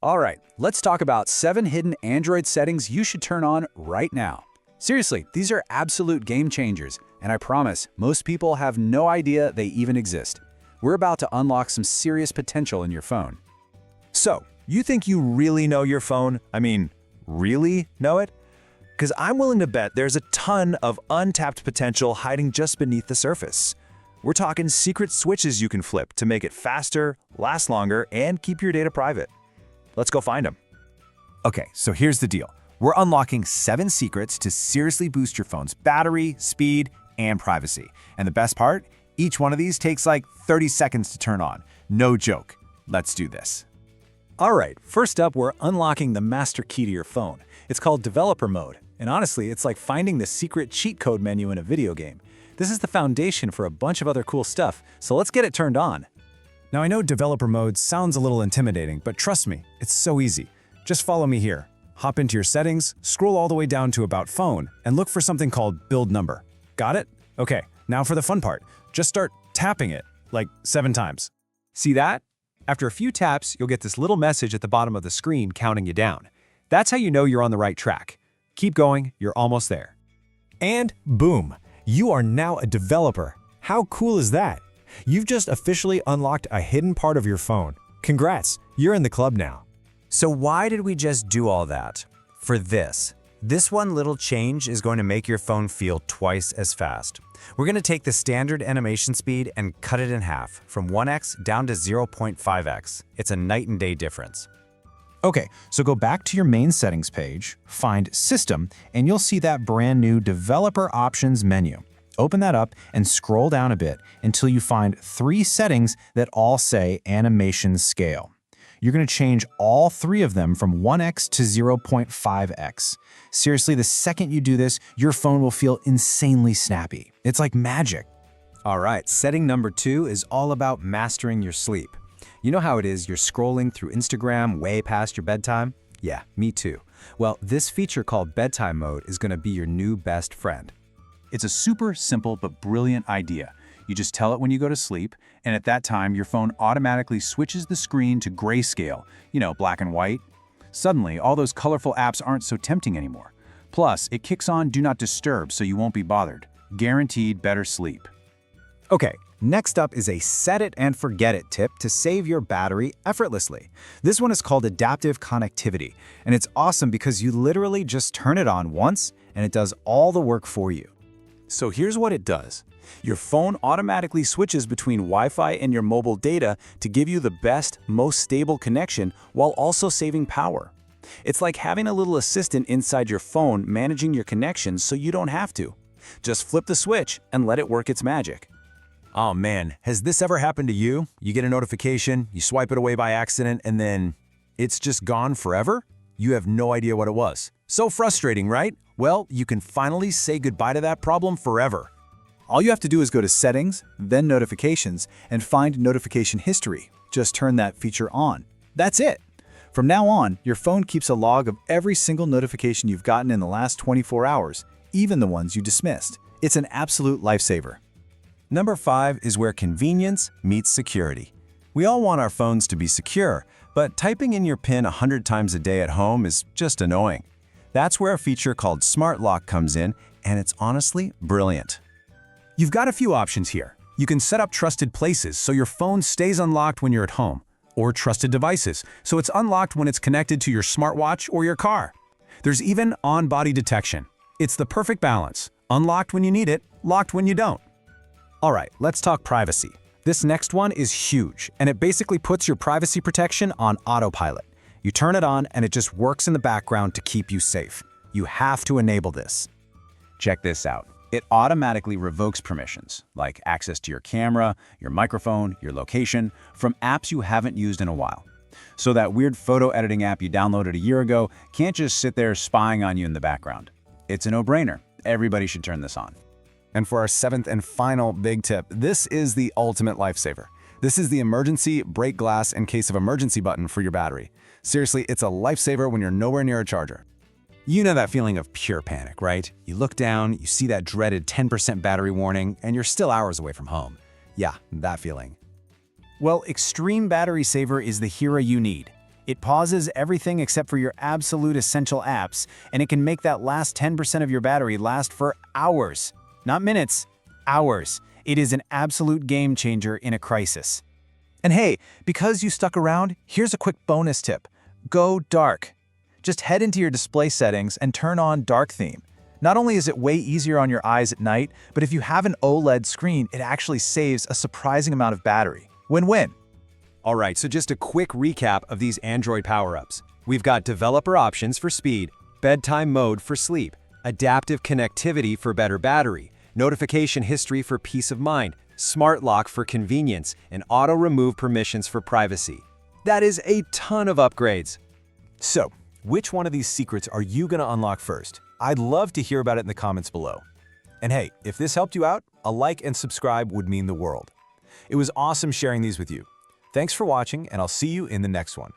All right, let's talk about 7 hidden Android settings you should turn on right now. Seriously, these are absolute game changers, and I promise most people have no idea they even exist. We're about to unlock some serious potential in your phone. So, you think you really know your phone? I mean, really know it? Because I'm willing to bet there's a ton of untapped potential hiding just beneath the surface. We're talking secret switches you can flip to make it faster, last longer, and keep your data private. Let's go find them. Okay, so here's the deal. We're unlocking 7 secrets to seriously boost your phone's battery, speed, and privacy. And the best part? Each one of these takes like 30 seconds to turn on. No joke. Let's do this. All right, first up, we're unlocking the master key to your phone. It's called Developer Mode, and honestly, it's like finding the secret cheat code menu in a video game. This is the foundation for a bunch of other cool stuff, so let's get it turned on. Now I know developer mode sounds a little intimidating, but trust me, it's so easy. Just follow me here. Hop into your settings, scroll all the way down to About Phone, and look for something called Build Number. Got it? Okay, now for the fun part. Just start tapping it, like 7 times. See that? After a few taps, you'll get this little message at the bottom of the screen counting you down. That's how you know you're on the right track. Keep going, you're almost there. And boom, you are now a developer. How cool is that? You've just officially unlocked a hidden part of your phone. Congrats, you're in the club now. So why did we just do all that? For this. This one little change is going to make your phone feel twice as fast. We're going to take the standard animation speed and cut it in half, from 1x down to 0.5x. It's a night and day difference. Okay, so go back to your main settings page, find System, and you'll see that brand new Developer Options menu. Open that up and scroll down a bit until you find 3 settings that all say Animation Scale. You're going to change all 3 of them from 1x to 0.5x. Seriously, the second you do this, your phone will feel insanely snappy. It's like magic. All right, setting number 2 is all about mastering your sleep. You know how it is, you're scrolling through Instagram way past your bedtime? Yeah, me too. Well, this feature called Bedtime Mode is going to be your new best friend. It's a super simple but brilliant idea. You just tell it when you go to sleep, and at that time, your phone automatically switches the screen to grayscale, black and white. Suddenly, all those colorful apps aren't so tempting anymore. Plus, it kicks on Do Not Disturb so you won't be bothered. Guaranteed better sleep. Okay, next up is a set it and forget it tip to save your battery effortlessly. This one is called Adaptive Connectivity, and it's awesome because you literally just turn it on once, and it does all the work for you. So here's what it does. Your phone automatically switches between Wi-Fi and your mobile data to give you the best, most stable connection while also saving power. It's like having a little assistant inside your phone managing your connections so you don't have to. Just flip the switch and let it work its magic. Oh man, has this ever happened to you? You get a notification, you swipe it away by accident, and then it's just gone forever? You have no idea what it was. So frustrating, right? Well, you can finally say goodbye to that problem forever. All you have to do is go to Settings, then Notifications, and find Notification History. Just turn that feature on. That's it. From now on, your phone keeps a log of every single notification you've gotten in the last 24 hours, even the ones you dismissed. It's an absolute lifesaver. Number 5 is where convenience meets security. We all want our phones to be secure, but typing in your PIN 100 times a day at home is just annoying. That's where a feature called Smart Lock comes in, and it's honestly brilliant. You've got a few options here. You can set up trusted places so your phone stays unlocked when you're at home, or trusted devices so it's unlocked when it's connected to your smartwatch or your car. There's even on-body detection. It's the perfect balance. Unlocked when you need it, locked when you don't. All right, let's talk privacy. This next one is huge, and it basically puts your privacy protection on autopilot. You turn it on, and it just works in the background to keep you safe. You have to enable this. Check this out. It automatically revokes permissions, like access to your camera, your microphone, your location, from apps you haven't used in a while. So that weird photo editing app you downloaded a year ago can't just sit there spying on you in the background. It's a no-brainer. Everybody should turn this on. And for our 7th and final big tip, this is the ultimate lifesaver. This is the emergency break glass in case of emergency button for your battery. Seriously, it's a lifesaver when you're nowhere near a charger. You know that feeling of pure panic, right? You look down, you see that dreaded 10% battery warning, and you're still hours away from home. Yeah, that feeling. Well, Extreme Battery Saver is the hero you need. It pauses everything except for your absolute essential apps, and it can make that last 10% of your battery last for hours. Not minutes, hours. It is an absolute game changer in a crisis. And hey, because you stuck around, here's a quick bonus tip. Go dark. Just head into your display settings and turn on dark theme. Not only is it way easier on your eyes at night, but if you have an OLED screen, it actually saves a surprising amount of battery. Win-win. All right, so just a quick recap of these Android power-ups. We've got developer options for speed, bedtime mode for sleep, adaptive connectivity for better battery, notification history for peace of mind, smart lock for convenience, and auto-remove permissions for privacy. That is a ton of upgrades. So, which one of these secrets are you going to unlock first? I'd love to hear about it in the comments below. And hey, if this helped you out, a like and subscribe would mean the world. It was awesome sharing these with you. Thanks for watching, and I'll see you in the next one.